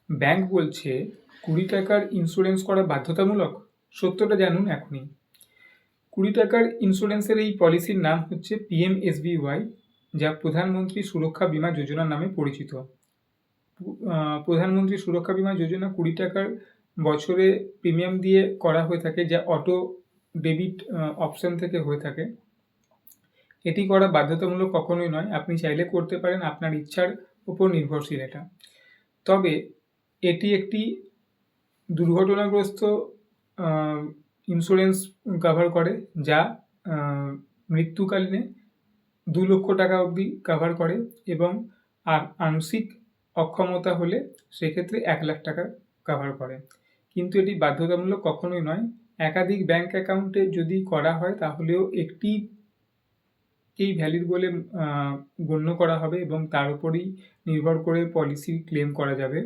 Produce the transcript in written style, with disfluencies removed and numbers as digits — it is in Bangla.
ব্যাংক বলছে 20 টাকার ইন্স্যুরেন্স করা বাধ্যতামূলক। সত্যটা জানুন এখনই। 20 টাকার ইন্স্যুরেন্সের এই পলিসির নাম হচ্ছে PMSBY, যা প্রধানমন্ত্রী সুরক্ষা বীমা যোজনা নামে পরিচিত। প্রধানমন্ত্রী সুরক্ষা বীমা যোজনা 20 টাকার বছরে প্রিমিয়াম দিয়ে করা হয়ে থাকে, যা অটো ডেবিট অপশন থেকে হয়ে থাকে। এটি করা বাধ্যতামূলক কখনোই নয়, আপনি চাইলে করতে পারেন, আপনার ইচ্ছার উপর নির্ভরশীল এটা। তবে এটি একটি দুর্ঘটনাগ্রস্ত ইন্স্যুরেন্স কভার করে, যা মৃত্যুকালীনে 2 লক্ষ টাকা অবধি কভার করে, এবং আংশিক অক্ষমতা হলে সেক্ষেত্রে 1 লাখ টাকা কভার করে। কিন্তু এটি বাধ্যতামূলক কখনোই নয়। একাধিক ব্যাংক অ্যাকাউন্টে যদি করা হয় তাহলেও একটিকেই ভ্যালিড বলে গণ্য করা হবে এবং তার উপরেই নির্ভর করে পলিসি ক্লেম করা যাবে।